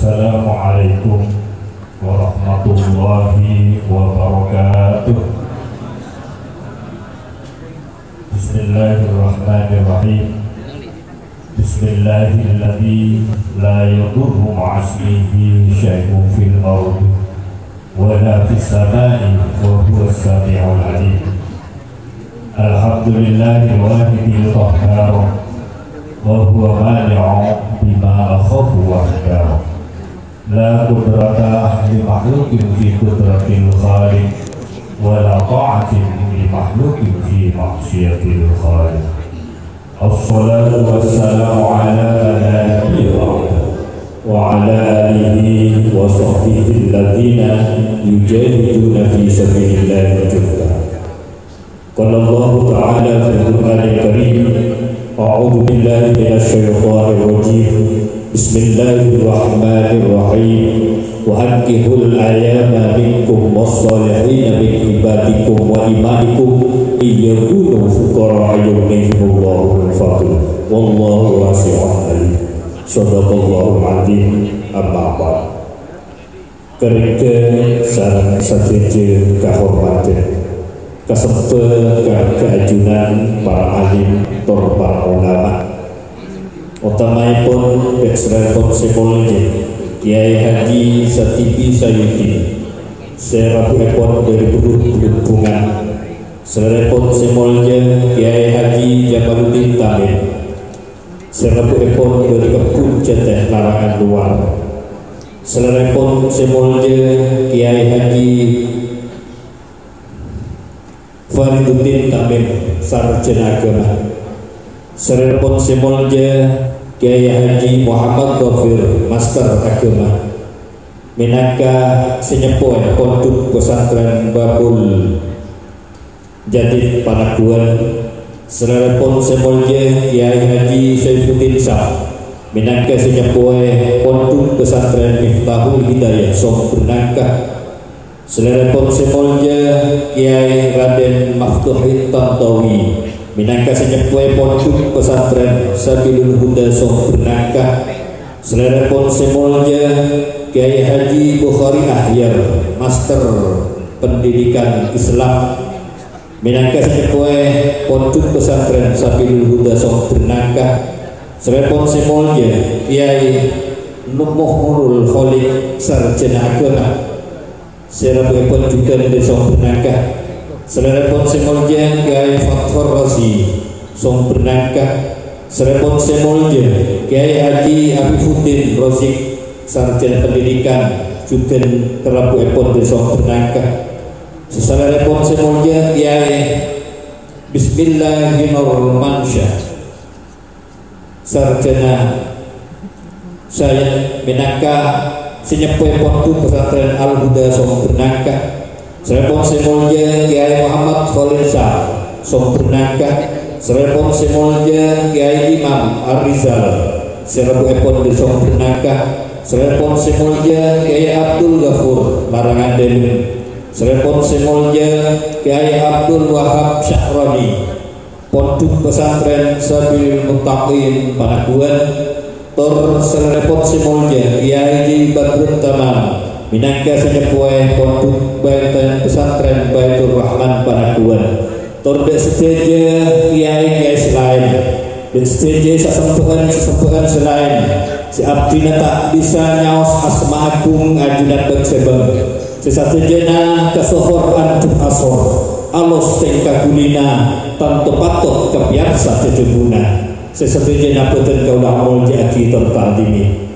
Assalamualaikum warahmatullahi wabarakatuh. Bismillahirrahmanirrahim. Bismillahilladzi la yadurru ma'asmihi syai'un fil ardi wa la fis samai wa huwas sami'ul 'alim. Alhamdulillahil wahidil qahhar wa huwa mani'u bima akhafu wahdahu. La qudrata li makhluqin fi qudratil khaliq wa la ta'atin li makhluqin fi ma'siyatil khaliq. Assalatu wassalamu ala nabiyina wa ala alihi wa sahbihi alladhina yujahiduna fi sabilillahi jahda. Qala Allah ta'ala fil Qur'anil Karim, a'udzu billahi minasy syaithanir rajim. Bismillahirrahmanirrahim. Wa ankihul ayama minkum was-salihin min ibadikum wa imanikum iyakunu fuqara yughnihimullahu min fadlihi wallahu wasi'un alim. Shadaqallahul azim. Amma ba'd. Kerike sareng sajeje kahormatan kasempet keajunan para alim tur para ulama. Utamaipun Besrepon Semolje Kiai Haji Satibi Sayuti Serapepon dari Berhubungan Serepon Semolje Kiai Haji Jamaluddin Tamim Serapepon dari Kebun Jatah Larangan Luar Serepon Semolje Kiai Haji Fariduddin Tamim Sarjana Agama Serepon Semolja Kiai Haji Muhammad Dhafir Master Agama minangka senyepoe Pondok Pesantren Babul Jadid Panakuan. Serepon Semolja Kiai Haji Saifuddin Shah minangka senyepoe Pondok Pesantren Miftahul Hidayah Sombernangka. Serepon Semolja Kiai Raden Maftuhin Tantowi minangka senyepoe Pondok Pesantren Sabilul Huda Sombernangka. Serepon Semolja Kiai Haji Bukhari Ahyar Master Pendidikan Islam minangka senyepoe Pondok Pesantren Sabilul Huda Sombernangka. Serepon Semolja Kiai Numuhul Kholik Sarjana Agama Serepon juga di Sombernangka. Serepon Semolja Kiai Fathur Razi Sombernangka. Serepon Semolja Kiai Haji Afifuddin Rozik Sarjana Pendidikan juga Kerabu Epon di Sombernangka. Serepon Semolja Kiai Bismillahirrahmanirrahim Sarjana saya minangka senyepoe Pondok Pesantren Al Huda Sombernangka. Serepon Semolja Kiai Muhammad Khalil Shah Sombernangka. Serepon Semolja Kiai Imam Arizal Serepon di Sombernangka. Serepon Semolja Kiai Abdul Ghafur Larangan Delu. Serepon Semolja Kiai Abdul Wahab Syahroni Pondok Pesantren Sabil Muttaqin Panakuan. Tur serepon Semolja Kiai Badrun Tamam minangka senyepoe Pondok Pesantren Baitur Rahman Panakuan. Tur dek seteje kiai selain dan seteje sesempuhan selain si abdina tak bisa nyaos asma agung ajunan bersebab sesatejena kesohor antum asor alos tengka gulina tanto patok kebiasa cecebuna sesatejena beten kaulah mulja aki tertadimi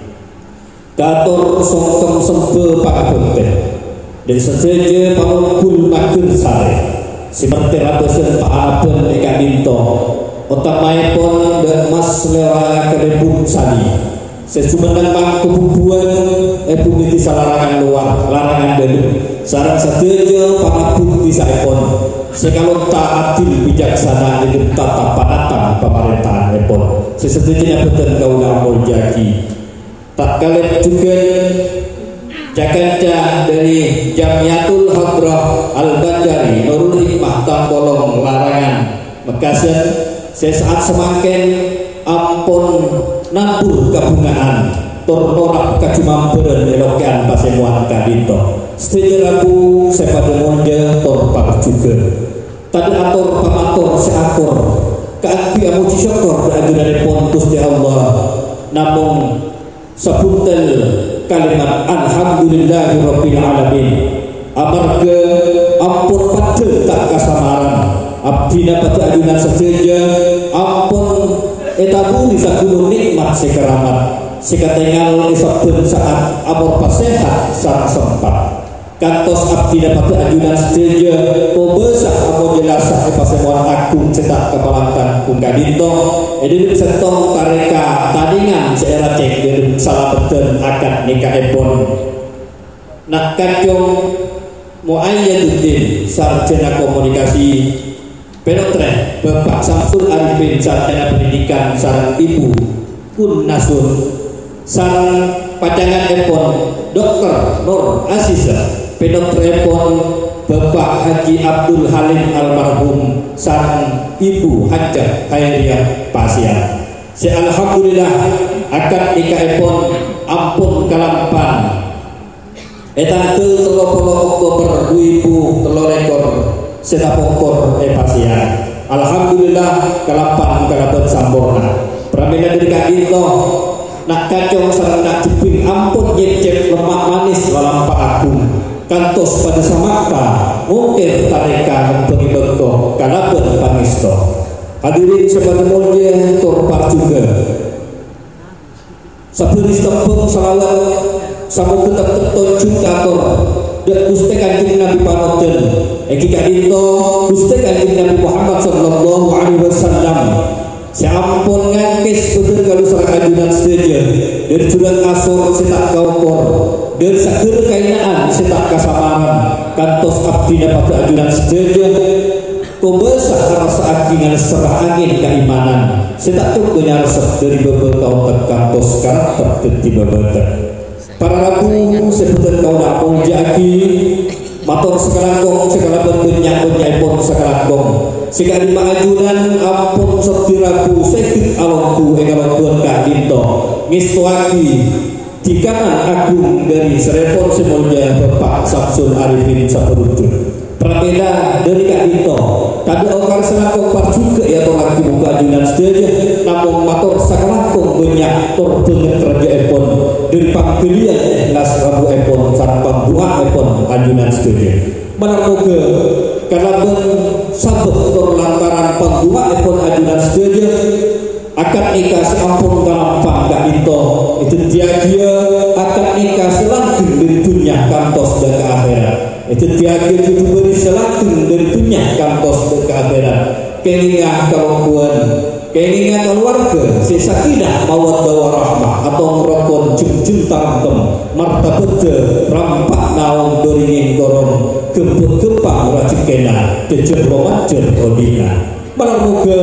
kator songkem sempe pakabente dan seteje pangkul makir sare si merteradosen paaben eka dinto utamaipun dan mas lera kedebun sali sesumenan bang kebubuan bumi di larangan luar larangan dalam sarang seteje pangabun di saipon sekalau tak adil bijaksana di tata panatan pemerintahan epon sesetujanya betul kaulah muljaki tak kalian juga Jakarta dari Jamiatul Hadrah Al-Bandari Nurul Hikmah Tambolong Larangan Mekasan sesaat semakin ampun nabur kabungaan tur ora kacumampeun elokan pasemuan kadito setirabu sepadu monja tur pak juga tadi atur pamatur seakur keapi amuji syukur agunanipun Gusti Allah namung sapunten kalimat alhamdulillahirabbil alamin amarga ampun padel tak kasamaran abdina pada adunan sejaja ampun etabuli sagulung nikmat sekeramat sekatengal esabun saat amor pasehat sarang sempat kantos abdina pada adunan sejaja pembesak amor jelasah pasemuan agung cetak kepalangkan kungkadito edin setong kareka tandingan seera cek dari salah betul akad nikah epon nak kacung Muayyaduddin sarjana komunikasi Penotren Bapak Samsul Arifin sarjana pendidikan sarang ibu pun nasun sarang pacangan epon Dr. Nur Aziza Penotren Bapak Haji Abdul Halim almarhum sarang ibu Hajjah Khairiyah Pasya alhamdulillah akad nikah epon ampun kalampan tanggal 30 Oktober 2003 setapokor Pasya alhamdulillah kalapan kalapan sampurna pramila dari kadito nak kacau sarang nak jeping ampun nyecep lemak manis lalampa agung kantos pada samaka mungkin tareka mempengi bekto kalapan pangisto hadirin sebagai mulia turpat juga sebelum tepung salawat sama tetap tunjuk atur dan Gusti Kanjeng Nabi panutan eki kadito Gusti Kanjeng Nabi Muhammad sallallahu alaihi wasallam sampun ngangkis betul kalau sareng ajunan sedaja dari juran asor setak kaukor dari sageur kainaan setak kasamaran kantos abdina pada ajunan sedaja pembesar rasa agingan serah angin keimanan setak tuknya resep dari beberapa kantos karakter genti beberapa para rabu sebutan kau nak menjadi motor sekalangkong segala bentuknya penyaipun sekalangkong sekali majunan ampun setirabu sekit alongku ekalongkuan kak dinto ngiswaki di kanan agung dari serepon semulnya Bapak Samsul Arifin Saperujun berbeda dari kak dinto tadi okar selangkong par juga ya tolak di muka ajunan sedaja namun motor sekalangkong banyak tor dengan raja epon dari pangkelian ikhlas rabu epon sarang pambuah epon ajunan sedaja menamoga karena sabut lantaran pambuah epon ajunan sedaja akan nikah seampun kalampang gak itu dia akan nikah selanjutnya dari dunia kantos dan ke akhirat itu dia beri selanjutnya dari dunia kantos dan ke akhirat keningan kawan keningan keluarga sesakinah mawaddah warahmah atau ngerokon jum-jum tarantem martabat rampak naung doringin korong gempuk-gempang rajik kena dejer romajer odina menamoga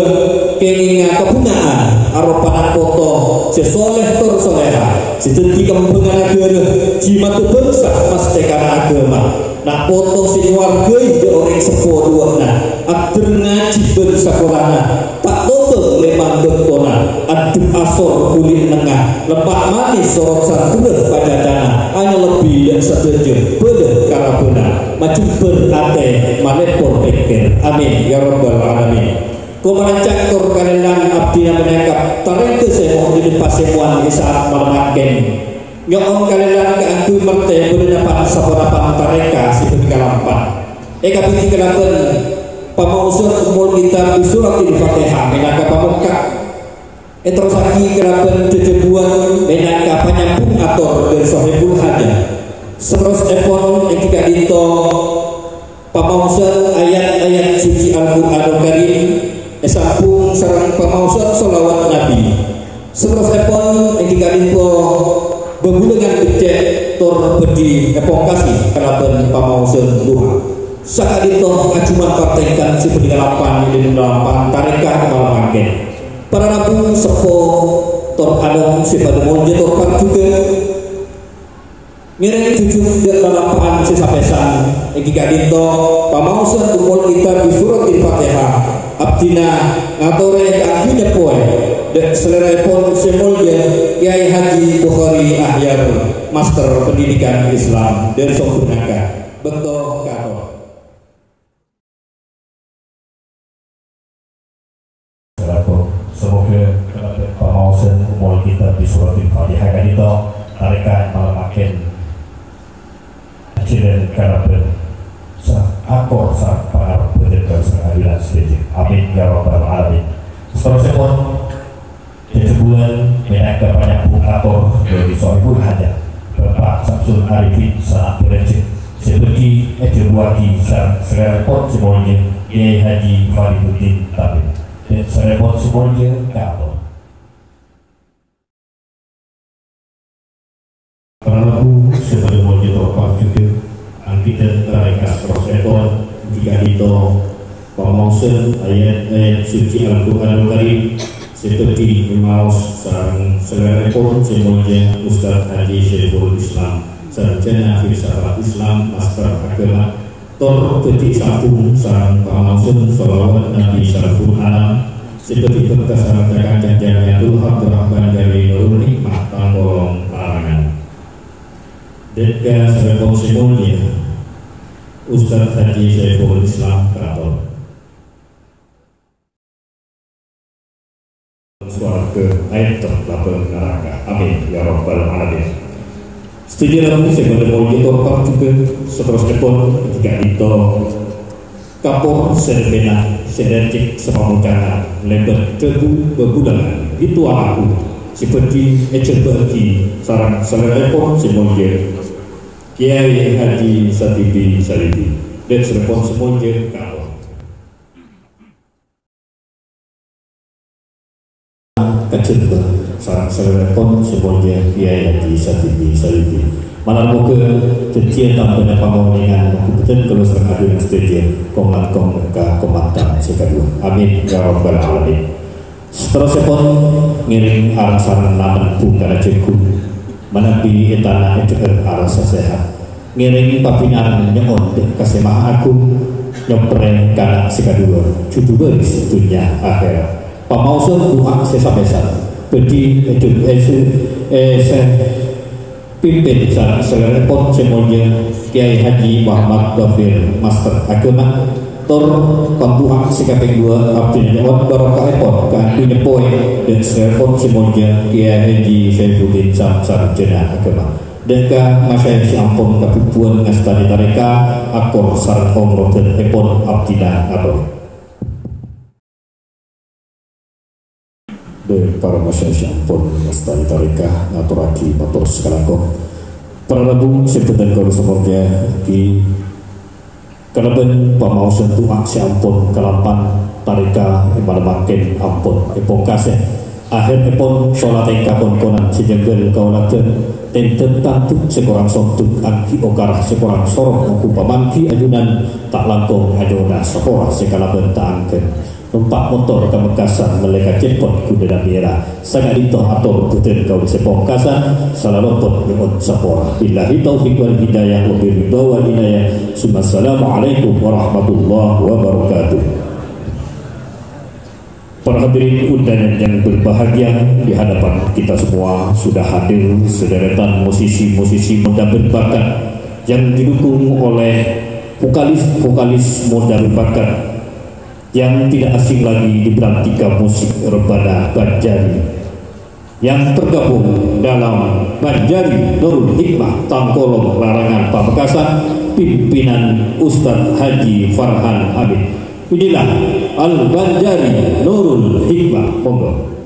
keningan kebungaan aropanan foto sesoleh tur soleha sedenti kempengan agama jimatu bangsa mastekana agama nak foto si warga itu orang sepuh duana atur ngaji bersekolahna tak tobel leman bektona aduk asor kulit nengah lepak manis sorok santulah pada tanah hanya lebih dan setuju belah karabuna maju berate malepor pikir amin ya rabbal alamin kumarancak tur kalilan abdina menangkap tarik ke semuh di pasemuan di saat malamaken nyokong kalilan keangku merte berdapat saborapan tareka si penikalampan kapiti kelapan pamausur umur kita di surat Al-Fatihah menangkap pamuka terusaki kelapan jejebuan menangkap penyambung ator dari sohibul haja seterus epon yang dito pamausur ayat-ayat suci Al-Quran Karim esapung sarang pamausur salawat Nabi seterus epon yang dito begulengan becek tor bedi epokasi kelaban pamausur duha sakadito acuman partaikan si peningalapan di dalam tarekat malamaken para rabu sepo tor adong si pada monje tor par juga ngiring cucu di dalam si sapesan iki kadito pamausur umur kita di surat Al-Fatihah abdina ngatore akhirnya poe dan selerepon semulya Kiai Haji Bukhari Ahyar Master Pendidikan Islam dari Sombernaka Bento Kato. Semoga pemausan umur kita di surat Al-Fatihah kan itu tarekat malamakin akhirnya karena akor saat pengaruh berdekat pengadilan setuju. Amin ya rabbal alamin. Seterusnya pun bulan menangkap banyak akor dari sohibul hajat Bapak Samsul Arifin saat berjaya seperti ejebuaki saat serempot semuanya Kiai Haji Fariduddin Tabib dan serempot semuanya kapal. Para lagu sebagai wajib tokoh juga angkitan tarekat prosekon jika itu pemausan ayat-ayat suci Al-Quran Karim seperti Maus sarang selerepon semuanya Ustaz Haji Syekhul Islam sarjana filsafat Islam master agama tor ketik satu sarang pemausan sholawat Nabi Syariful Alam seperti berkasar tekan janjanya Abdul Rahman dari Nurul Hikmah Tangkolong Larangan dan selerepon semuanya Ustaz Haji Syekhul Islam Keraton ke ayat terlalu neraka. Amin ya rabbal alamin. Setuju dalam sebagai wajib tokoh juga seterusnya pun ketika itu kapor serbena sedercik sepamukana lebar tebu bebudangan itu aku seperti ecerberki sarang selerepon semuanya Kiai Haji Satibi Salibi dan serepon semuanya kapor kecil sarang selerepon semuanya Kiai Haji Satibi Salibi malam muka kecil tanpa pangauningan betul kalau serang adu yang setuju komat komeka komatan sekadua. Amin ya rabbal alamin. Seterusnya pun ngiring arah sarang laman bungkana jengku menabi etana ecer arah sehat ngiring papinan nyemon kesemah aku nyopren kanak sekadua cucu beris dunia akhirat pemausan doa sesa-sesa bedi pimpin selerepon semuanya Kiai Haji Muhammad Dhafir Master Agama tor pembuang sikapeng dua abdi nyewat barokah epon keantu nyepoy dan selerepon semuanya Kiai Haji Saifuddin Sarjana Agama dan ke masyarakat si ampun kebubuan ngastani tareka akor sarang omroh dan epon abdina abdi para masyarakat ampun ngastani tareka ngaturaki motor sekalangkong para rabu sebutan kalau semuanya di kalaban pemausan tuang si ampun kalapan tareka malamakin ampun epong kasih akhir epon sholat engkapon konan sejenggel kaulatan tenten tantuk sekorang sontuk angki okarah sekorang sorong aku pamangki ajunan tak langkong ajona sekolah sekalaban taangken numpak motor ke Mekasan mereka cepot kuda dan merah sangat ditoh atau betul kau sepongkasan salah lopot dengan sapora billahi taufiq wal hidayah wa ridha wal inayah assalamualaikum warahmatullahi wabarakatuh. Para hadirin undangan yang berbahagia, di hadapan kita semua sudah hadir sederetan musisi-musisi muda berbakat yang didukung oleh vokalis muda berbakat yang tidak asing lagi di berantika musik rebana Banjari yang tergabung dalam Banjari Nurul Hikmah Tangkolong Larangan Pamekasan pimpinan Ustadz Haji Farhan Habib. Inilah Al Banjari Nurul Hikmah. Monggo.